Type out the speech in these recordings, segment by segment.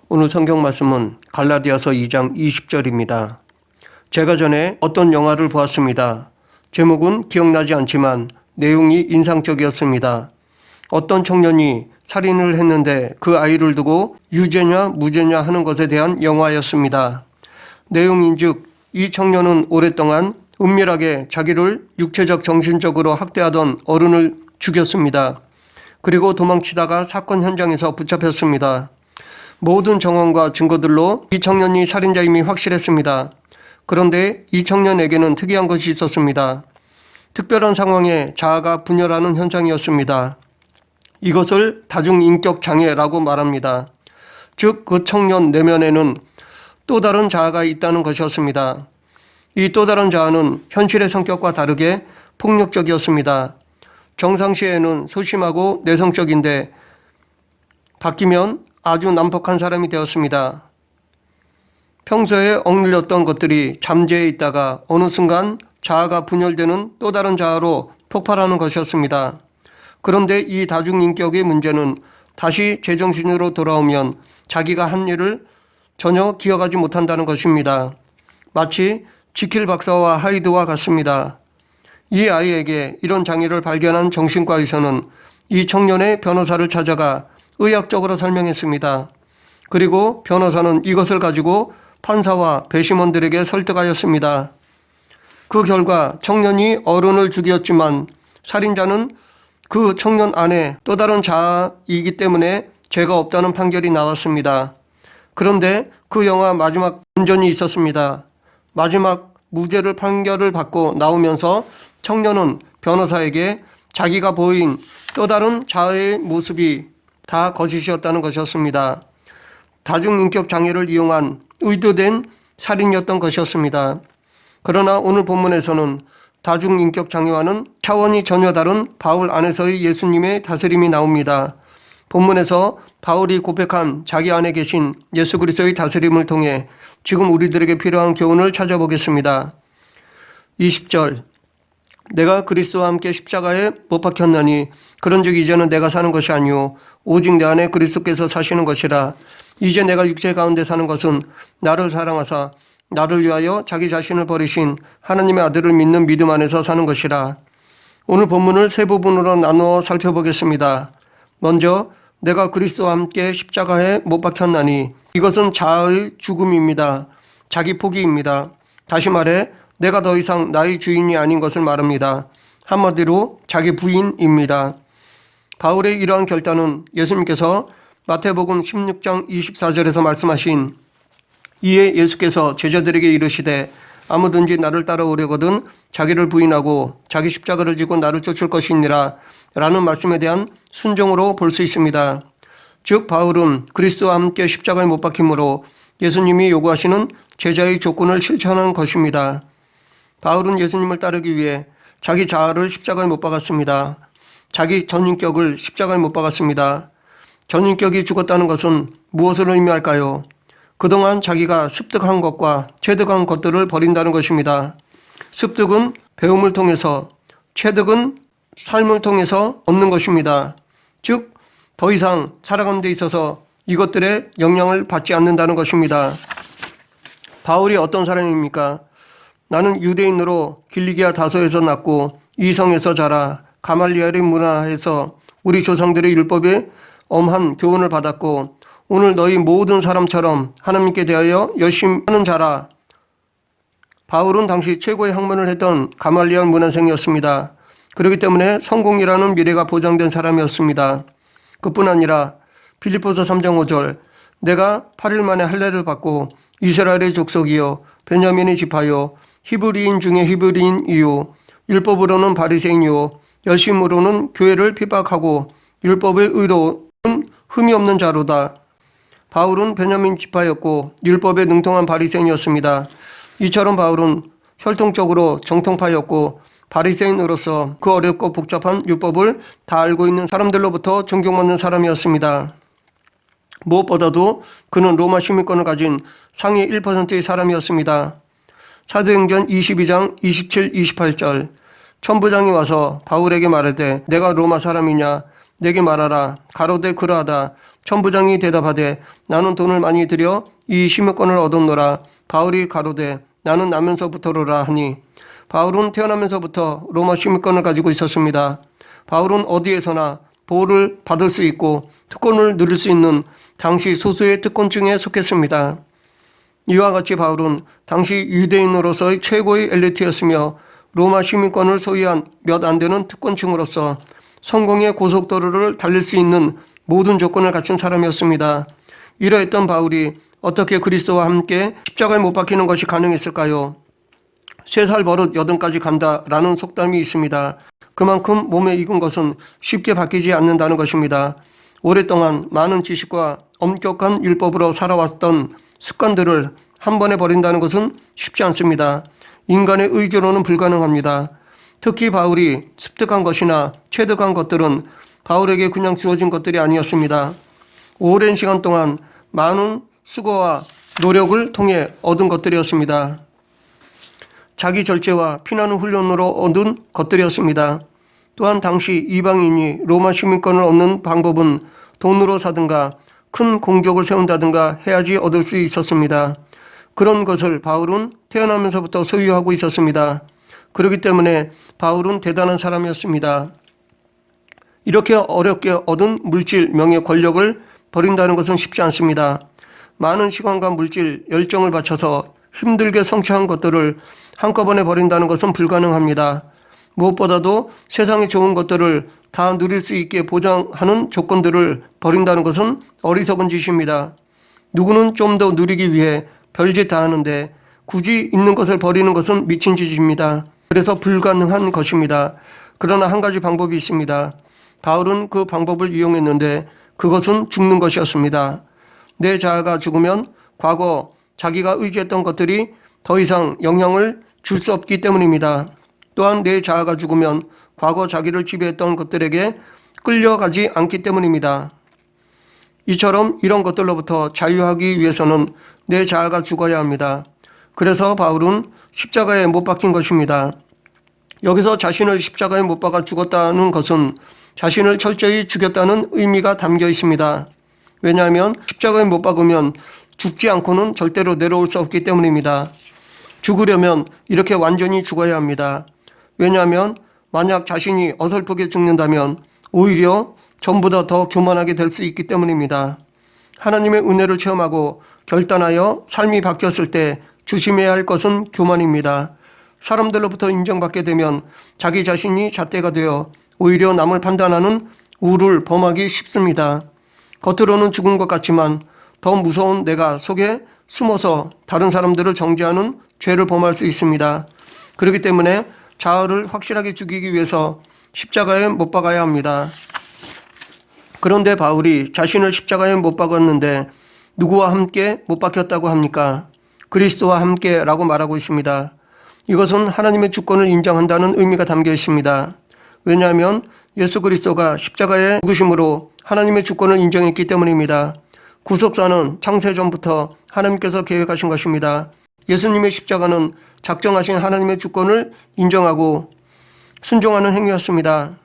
오늘 성경 말씀은 갈라디아서 2장 20절입니다. 제가 전에 어떤 영화를 보았습니다. 제목은 기억나지 않지만 내용이 인상적이었습니다. 어떤 청년이 살인을 했는데 그 아이를 두고 유죄냐 무죄냐 하는 것에 대한 영화였습니다. 내용인즉 이 청년은 오랫동안 은밀하게 자기를 육체적 정신적으로 학대하던 어른을 죽였습니다. 그리고 도망치다가 사건 현장에서 붙잡혔습니다. 모든 정황과 증거들로 이 청년이 살인자임이 확실했습니다. 그런데 이 청년에게는 특이한 것이 있었습니다. 특별한 상황에 자아가 분열하는 현상이었습니다. 이것을 다중인격 장애라고 말합니다. 즉, 그 청년 내면에는 또 다른 자아가 있다는 것이었습니다. 이 또 다른 자아는 현실의 성격과 다르게 폭력적이었습니다. 정상시에는 소심하고 내성적인데 바뀌면 아주 난폭한 사람이 되었습니다. 평소에 억눌렸던 것들이 잠재해 있다가 어느 순간 자아가 분열되는 또 다른 자아로 폭발하는 것이었습니다. 그런데 이 다중인격의 문제는 다시 제정신으로 돌아오면 자기가 한 일을 전혀 기억하지 못한다는 것입니다. 마치 지킬 박사와 하이드와 같습니다. 이 아이에게 이런 장애를 발견한 정신과 의사는 이 청년의 변호사를 찾아가 의학적으로 설명했습니다. 그리고 변호사는 이것을 가지고 판사와 배심원들에게 설득하였습니다. 그 결과 청년이 어른을 죽였지만 살인자는 그 청년 안에 또 다른 자아이기 때문에 죄가 없다는 판결이 나왔습니다. 그런데 그 영화 마지막 반전이 있었습니다. 마지막 무죄를 판결을 받고 나오면서 청년은 변호사에게 자기가 보인 또 다른 자아의 모습이 다 거짓이었다는 것이었습니다. 다중인격 장애를 이용한 의도된 살인이었던 것이었습니다. 그러나 오늘 본문에서는 다중인격 장애와는 차원이 전혀 다른 바울 안에서의 예수님의 다스림이 나옵니다. 본문에서 바울이 고백한 자기 안에 계신 예수 그리스도의 다스림을 통해 지금 우리들에게 필요한 교훈을 찾아보겠습니다. 20절 내가 그리스도와 함께 십자가에 못 박혔나니 그런즉 이제는 내가 사는 것이 아니요 오직 내 안에 그리스도께서 사시는 것이라. 이제 내가 육체 가운데 사는 것은 나를 사랑하사 나를 위하여 자기 자신을 버리신 하나님의 아들을 믿는 믿음 안에서 사는 것이라. 오늘 본문을 세 부분으로 나누어 살펴보겠습니다. 먼저 내가 그리스도와 함께 십자가에 못 박혔나니 이것은 자아의 죽음입니다. 자기 포기입니다. 다시 말해 내가 더 이상 나의 주인이 아닌 것을 말합니다. 한마디로 자기 부인입니다. 바울의 이러한 결단은 예수님께서 마태복음 16장 24절에서 말씀하신 이에 예수께서 제자들에게 이르시되 아무든지 나를 따라오려거든 자기를 부인하고 자기 십자가를 지고 나를 쫓을 것이니라 라는 말씀에 대한 순종으로 볼 수 있습니다. 즉 바울은 그리스도와 함께 십자가에 못 박힘으로 예수님이 요구하시는 제자의 조건을 실천한 것입니다. 바울은 예수님을 따르기 위해 자기 자아를 십자가에 못 박았습니다. 자기 전인격을 십자가에 못 박았습니다. 전인격이 죽었다는 것은 무엇을 의미할까요? 그동안 자기가 습득한 것과 체득한 것들을 버린다는 것입니다. 습득은 배움을 통해서, 체득은 삶을 통해서 얻는 것입니다. 즉, 더 이상 살아가는 데 있어서 이것들의 영향을 받지 않는다는 것입니다. 바울이 어떤 사람입니까? 나는 유대인으로 길리기아 다소에서 났고 이성에서 자라 가말리엘의 문화에서 우리 조상들의 율법에 엄한 교훈을 받았고 오늘 너희 모든 사람처럼 하나님께 대하여 열심히 하는 자라. 바울은 당시 최고의 학문을 했던 가말리엘 문화생이었습니다. 그렇기 때문에 성공이라는 미래가 보장된 사람이었습니다. 그뿐 아니라 빌립보서 3장 5절 내가 8일 만에 할례를 받고 이스라엘의 족속이요 베냐민의 지파요 히브리인 중에 히브리인이요 율법으로는 바리새인이요 열심으로는 교회를 핍박하고 율법의 의로는 흠이 없는 자로다. 바울은 베냐민 지파였고 율법에 능통한 바리새인이었습니다. 이처럼 바울은 혈통적으로 정통파였고 바리새인으로서 그 어렵고 복잡한 율법을 다 알고 있는 사람들로부터 존경받는 사람이었습니다. 무엇보다도 그는 로마 시민권을 가진 상위 1%의 사람이었습니다. 사도행전 22장 27, 28절 천부장이 와서 바울에게 말하되 내가 로마 사람이냐 내게 말하라. 가로되 그러하다. 천부장이 대답하되 나는 돈을 많이 들여 이 시민권을 얻었노라. 바울이 가로되 나는 나면서부터로라 하니 바울은 태어나면서부터 로마 시민권을 가지고 있었습니다. 바울은 어디에서나 보호를 받을 수 있고 특권을 누릴 수 있는 당시 소수의 특권층에 속했습니다. 이와 같이 바울은 당시 유대인으로서의 최고의 엘리트였으며 로마 시민권을 소유한 몇 안 되는 특권층으로서 성공의 고속도로를 달릴 수 있는 모든 조건을 갖춘 사람이었습니다. 이러했던 바울이 어떻게 그리스도와 함께 십자가에 못 박히는 것이 가능했을까요? 3살 버릇 80까지 간다라는 속담이 있습니다. 그만큼 몸에 익은 것은 쉽게 바뀌지 않는다는 것입니다. 오랫동안 많은 지식과 엄격한 율법으로 살아왔던 습관들을 한 번에 버린다는 것은 쉽지 않습니다. 인간의 의지로는 불가능합니다. 특히 바울이 습득한 것이나 체득한 것들은 바울에게 그냥 주어진 것들이 아니었습니다. 오랜 시간 동안 많은 수고와 노력을 통해 얻은 것들이었습니다. 자기 절제와 피나는 훈련으로 얻은 것들이었습니다. 또한 당시 이방인이 로마 시민권을 얻는 방법은 돈으로 사든가 큰 공적을 세운다든가 해야지 얻을 수 있었습니다. 그런 것을 바울은 태어나면서부터 소유하고 있었습니다. 그렇기 때문에 바울은 대단한 사람이었습니다. 이렇게 어렵게 얻은 물질, 명예, 권력을 버린다는 것은 쉽지 않습니다. 많은 시간과 물질, 열정을 바쳐서 힘들게 성취한 것들을 한꺼번에 버린다는 것은 불가능합니다. 무엇보다도 세상에 좋은 것들을 다 누릴 수 있게 보장하는 조건들을 버린다는 것은 어리석은 짓입니다. 누구는 좀 더 누리기 위해 별짓 다 하는데 굳이 있는 것을 버리는 것은 미친 짓입니다. 그래서 불가능한 것입니다. 그러나 한 가지 방법이 있습니다. 바울은 그 방법을 이용했는데 그것은 죽는 것이었습니다. 내 자아가 죽으면 과거 자기가 의지했던 것들이 더 이상 영향을 줄 수 없기 때문입니다. 또한 내 자아가 죽으면 과거 자기를 지배했던 것들에게 끌려가지 않기 때문입니다. 이처럼 이런 것들로부터 자유하기 위해서는 내 자아가 죽어야 합니다. 그래서 바울은 십자가에 못 박힌 것입니다. 여기서 자신을 십자가에 못 박아 죽었다는 것은 자신을 철저히 죽였다는 의미가 담겨 있습니다. 왜냐하면 십자가에 못 박으면 죽지 않고는 절대로 내려올 수 없기 때문입니다. 죽으려면 이렇게 완전히 죽어야 합니다. 왜냐하면 만약 자신이 어설프게 죽는다면 오히려 전보다 더 교만하게 될 수 있기 때문입니다. 하나님의 은혜를 체험하고 결단하여 삶이 바뀌었을 때 조심해야 할 것은 교만입니다. 사람들로부터 인정받게 되면 자기 자신이 잣대가 되어 오히려 남을 판단하는 우를 범하기 쉽습니다. 겉으로는 죽은 것 같지만 더 무서운 내가 속에 숨어서 다른 사람들을 정죄하는 죄를 범할 수 있습니다. 그렇기 때문에 자아를 확실하게 죽이기 위해서 십자가에 못 박아야 합니다. 그런데 바울이 자신을 십자가에 못 박았는데 누구와 함께 못 박혔다고 합니까? 그리스도와 함께라고 말하고 있습니다. 이것은 하나님의 주권을 인정한다는 의미가 담겨 있습니다. 왜냐하면 예수 그리스도가 십자가에 죽으심으로 하나님의 주권을 인정했기 때문입니다. 구속사는 창세전부터 하나님께서 계획하신 것입니다. 예수님의 십자가는 작정하신 하나님의 주권을 인정하고 순종하는 행위였습니다.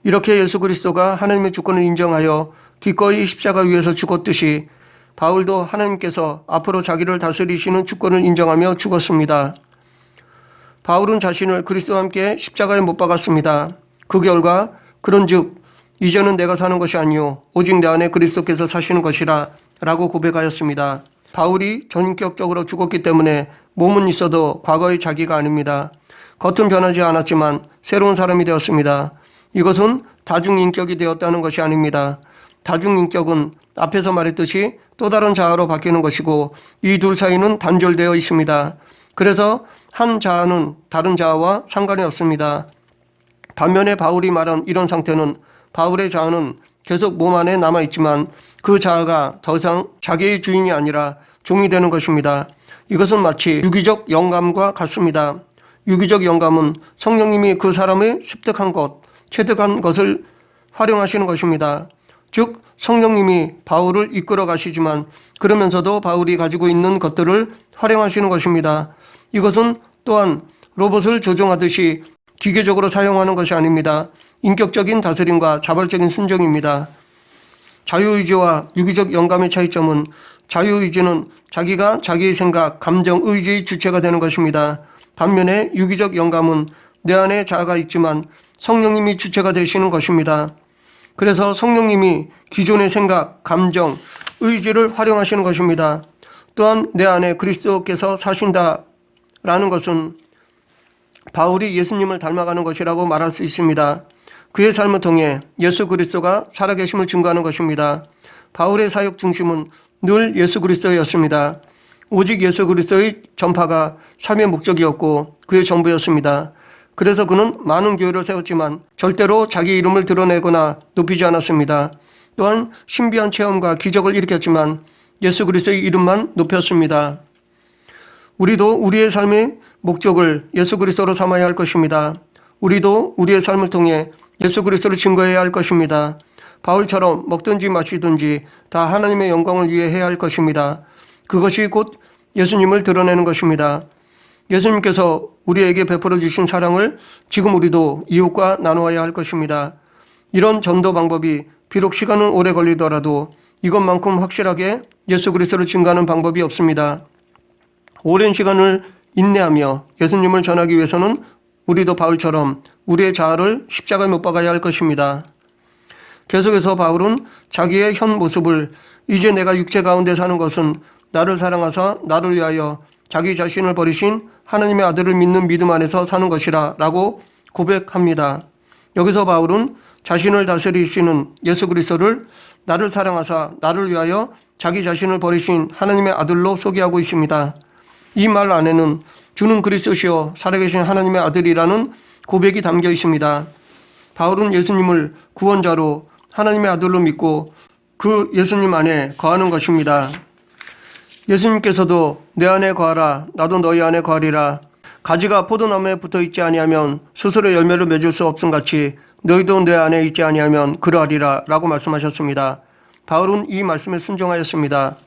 이렇게 예수 그리스도가 하나님의 주권을 인정하여 기꺼이 십자가 위에서 죽었듯이 바울도 하나님께서 앞으로 자기를 다스리시는 주권을 인정하며 죽었습니다. 바울은 자신을 그리스도와 함께 십자가에 못 박았습니다. 그 결과 그런즉 이제는 내가 사는 것이 아니요 오직 내 안에 그리스도께서 사시는 것이라 라고 고백하였습니다. 바울이 전격적으로 죽었기 때문에 몸은 있어도 과거의 자기가 아닙니다. 겉은 변하지 않았지만 새로운 사람이 되었습니다. 이것은 다중인격이 되었다는 것이 아닙니다. 다중인격은 앞에서 말했듯이 또 다른 자아로 바뀌는 것이고 이 둘 사이는 단절되어 있습니다. 그래서 한 자아는 다른 자아와 상관이 없습니다. 반면에 바울이 말한 이런 상태는 바울의 자아는 계속 몸 안에 남아있지만 그 자아가 더 이상 자기의 주인이 아니라 종이 되는 것입니다. 이것은 마치 유기적 영감과 같습니다. 유기적 영감은 성령님이 그 사람의 습득한 것, 체득한 것을 활용하시는 것입니다. 즉 성령님이 바울을 이끌어 가시지만 그러면서도 바울이 가지고 있는 것들을 활용하시는 것입니다. 이것은 또한 로봇을 조종하듯이 기계적으로 사용하는 것이 아닙니다. 인격적인 다스림과 자발적인 순종입니다. 자유의지와 유기적 영감의 차이점은 자유의지는 자기가 자기의 생각, 감정, 의지의 주체가 되는 것입니다. 반면에 유기적 영감은 내 안에 자아가 있지만 성령님이 주체가 되시는 것입니다. 그래서 성령님이 기존의 생각, 감정, 의지를 활용하시는 것입니다. 또한 내 안에 그리스도께서 사신다라는 것은 바울이 예수님을 닮아가는 것이라고 말할 수 있습니다. 그의 삶을 통해 예수 그리스도가 살아계심을 증거하는 것입니다. 바울의 사역 중심은 늘 예수 그리스도였습니다. 오직 예수 그리스도의 전파가 삶의 목적이었고 그의 전부였습니다. 그래서 그는 많은 교회를 세웠지만 절대로 자기 이름을 드러내거나 높이지 않았습니다. 또한 신비한 체험과 기적을 일으켰지만 예수 그리스도의 이름만 높였습니다. 우리도 우리의 삶의 목적을 예수 그리스도로 삼아야 할 것입니다. 우리도 우리의 삶을 통해 예수 그리스도를 증거해야 할 것입니다. 바울처럼 먹든지 마시든지 다 하나님의 영광을 위해 해야 할 것입니다. 그것이 곧 예수님을 드러내는 것입니다. 예수님께서 우리에게 베풀어 주신 사랑을 지금 우리도 이웃과 나누어야 할 것입니다. 이런 전도 방법이 비록 시간은 오래 걸리더라도 이것만큼 확실하게 예수 그리스도를 증거하는 방법이 없습니다. 오랜 시간을 인내하며 예수님을 전하기 위해서는 우리도 바울처럼 우리의 자아를 십자가에 못 박아야 할 것입니다. 계속해서 바울은 자기의 현 모습을 이제 내가 육체 가운데 사는 것은 나를 사랑하사 나를 위하여 자기 자신을 버리신 하나님의 아들을 믿는 믿음 안에서 사는 것이라 라고 고백합니다. 여기서 바울은 자신을 다스리시는 예수 그리스도를 나를 사랑하사 나를 위하여 자기 자신을 버리신 하나님의 아들로 소개하고 있습니다. 이 말 안에는 주는 그리스도시요 살아계신 하나님의 아들이라는 고백이 담겨 있습니다. 바울은 예수님을 구원자로 하나님의 아들로 믿고 그 예수님 안에 거하는 것입니다. 예수님께서도 내 안에 거하라 나도 너희 안에 거하리라. 가지가 포도나무에 붙어 있지 아니하면 스스로 열매를 맺을 수 없음 같이 너희도 내 안에 있지 아니하면 그러하리라 라고 말씀하셨습니다. 바울은 이 말씀에 순종하였습니다.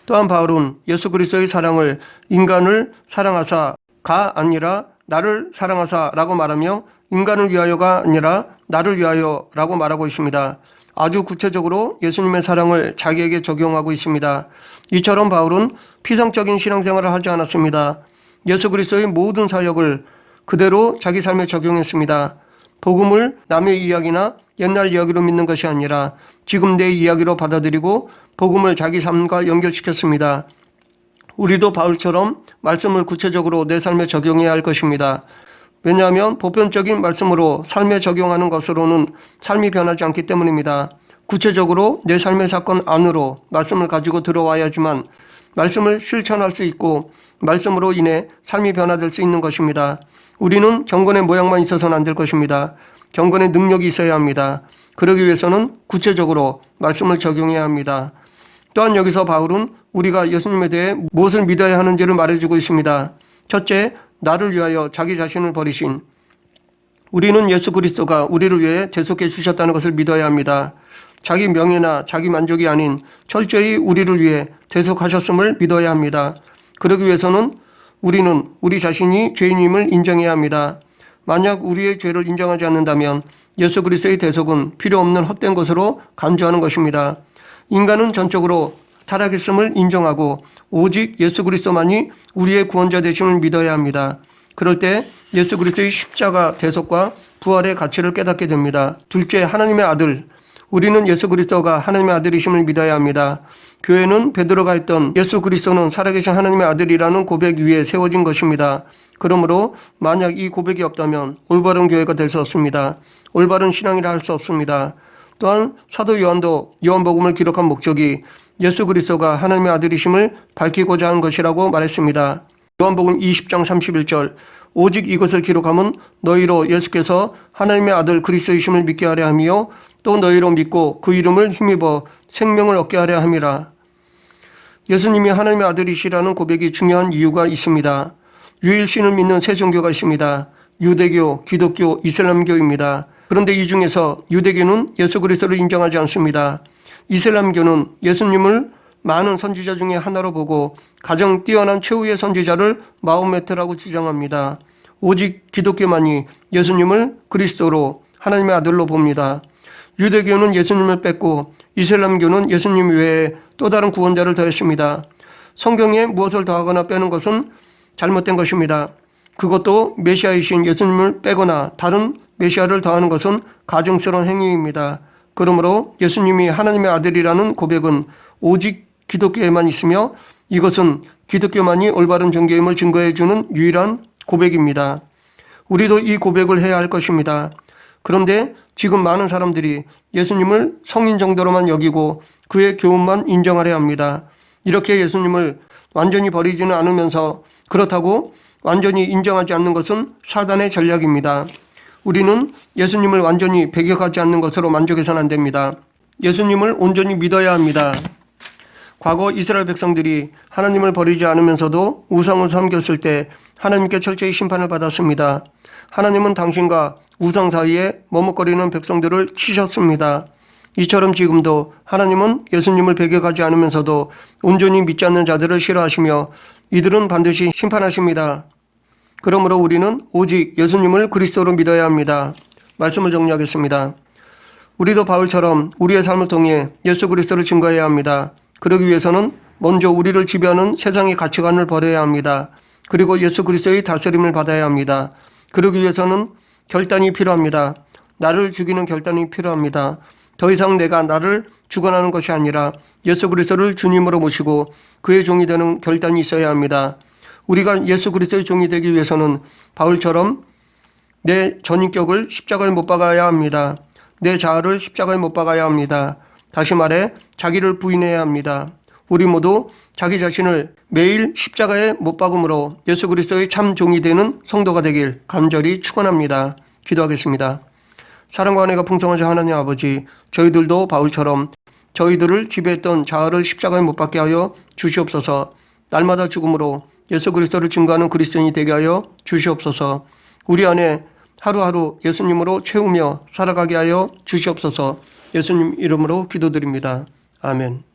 또한 바울은 예수 그리스도의 사랑을 인간을 사랑하사가 아니라 나를 사랑하사라고 말하며 인간을 위하여가 아니라 나를 위하여라고 말하고 있습니다. 아주 구체적으로 예수님의 사랑을 자기에게 적용하고 있습니다. 이처럼 바울은 피상적인 신앙생활을 하지 않았습니다. 예수 그리스도의 모든 사역을 그대로 자기 삶에 적용했습니다. 복음을 남의 이야기나 옛날 이야기로 믿는 것이 아니라 지금 내 이야기로 받아들이고 복음을 자기 삶과 연결시켰습니다. 우리도 바울처럼 말씀을 구체적으로 내 삶에 적용해야 할 것입니다. 왜냐하면 보편적인 말씀으로 삶에 적용하는 것으로는 삶이 변하지 않기 때문입니다. 구체적으로 내 삶의 사건 안으로 말씀을 가지고 들어와야지만 말씀을 실천할 수 있고 말씀으로 인해 삶이 변화될 수 있는 것입니다. 우리는 경건의 모양만 있어서는 안 될 것입니다. 경건의 능력이 있어야 합니다. 그러기 위해서는 구체적으로 말씀을 적용해야 합니다. 또한 여기서 바울은 우리가 예수님에 대해 무엇을 믿어야 하는지를 말해주고 있습니다. 첫째, 나를 위하여 자기 자신을 버리신 우리는 예수 그리스도가 우리를 위해 대속해 주셨다는 것을 믿어야 합니다. 자기 명예나 자기 만족이 아닌 철저히 우리를 위해 대속하셨음을 믿어야 합니다. 그러기 위해서는 우리는 우리 자신이 죄인임을 인정해야 합니다. 만약 우리의 죄를 인정하지 않는다면 예수 그리스도의 대속은 필요 없는 헛된 것으로 간주하는 것입니다. 인간은 전적으로 타락했음을 인정하고 오직 예수 그리스도만이 우리의 구원자 되심을 믿어야 합니다. 그럴 때 예수 그리스도의 십자가 대속과 부활의 가치를 깨닫게 됩니다. 둘째, 하나님의 아들. 우리는 예수 그리스도가 하나님의 아들이심을 믿어야 합니다. 교회는 베드로가 했던 예수 그리스도는 살아계신 하나님의 아들이라는 고백 위에 세워진 것입니다. 그러므로 만약 이 고백이 없다면 올바른 교회가 될 수 없습니다. 올바른 신앙이라 할 수 없습니다. 또한 사도 요한도 요한복음을 기록한 목적이 예수 그리스도가 하나님의 아들이심을 밝히고자 한 것이라고 말했습니다. 요한복음 20장 31절 오직 이것을 기록함은 너희로 예수께서 하나님의 아들 그리스도이심을 믿게 하려 함이요 또 너희로 믿고 그 이름을 힘입어 생명을 얻게 하려 함이라. 예수님이 하나님의 아들이시라는 고백이 중요한 이유가 있습니다. 유일신을 믿는 세 종교가 있습니다. 유대교, 기독교, 이슬람교입니다. 그런데 이 중에서 유대교는 예수 그리스도를 인정하지 않습니다. 이슬람교는 예수님을 많은 선지자 중에 하나로 보고 가장 뛰어난 최후의 선지자를 마호메트라고 주장합니다. 오직 기독교만이 예수님을 그리스도로 하나님의 아들로 봅니다. 유대교는 예수님을 뺐고 이슬람교는 예수님 외에 또 다른 구원자를 더했습니다. 성경에 무엇을 더하거나 빼는 것은 잘못된 것입니다. 그것도 메시아이신 예수님을 빼거나 다른 메시아를 더하는 것은 가증스러운 행위입니다. 그러므로 예수님이 하나님의 아들이라는 고백은 오직 기독교에만 있으며 이것은 기독교만이 올바른 종교임을 증거해 주는 유일한 고백입니다. 우리도 이 고백을 해야 할 것입니다. 그런데 지금 많은 사람들이 예수님을 성인 정도로만 여기고 그의 교훈만 인정하려 합니다. 이렇게 예수님을 완전히 버리지는 않으면서 그렇다고 완전히 인정하지 않는 것은 사단의 전략입니다. 우리는 예수님을 완전히 배격하지 않는 것으로 만족해서는 안 됩니다. 예수님을 온전히 믿어야 합니다. 과거 이스라엘 백성들이 하나님을 버리지 않으면서도 우상을 섬겼을 때 하나님께 철저히 심판을 받았습니다. 하나님은 당신과 우상 사이에 머뭇거리는 백성들을 치셨습니다. 이처럼 지금도 하나님은 예수님을 배격하지 않으면서도 온전히 믿지 않는 자들을 싫어하시며 이들은 반드시 심판하십니다. 그러므로 우리는 오직 예수님을 그리스도로 믿어야 합니다. 말씀을 정리하겠습니다. 우리도 바울처럼 우리의 삶을 통해 예수 그리스도를 증거해야 합니다. 그러기 위해서는 먼저 우리를 지배하는 세상의 가치관을 버려야 합니다. 그리고 예수 그리스도의 다스림을 받아야 합니다. 그러기 위해서는 결단이 필요합니다. 나를 죽이는 결단이 필요합니다. 더 이상 내가 나를 주관하는 것이 아니라 예수 그리스도를 주님으로 모시고 그의 종이 되는 결단이 있어야 합니다. 우리가 예수 그리스도의 종이 되기 위해서는 바울처럼 내 전인격을 십자가에 못 박아야 합니다. 내 자아를 십자가에 못 박아야 합니다. 다시 말해 자기를 부인해야 합니다. 우리 모두 자기 자신을 매일 십자가에 못 박음으로 예수 그리스도의 참 종이 되는 성도가 되길 간절히 축원합니다. 기도하겠습니다. 사랑과 은혜가 풍성하신 하나님 아버지, 저희들도 바울처럼 저희들을 지배했던 자아를 십자가에 못 박게 하여 주시옵소서. 날마다 죽음으로 예수 그리스도를 증거하는 그리스도인이 되게 하여 주시옵소서. 우리 안에 하루하루 예수님으로 채우며 살아가게 하여 주시옵소서. 예수님 이름으로 기도드립니다. 아멘.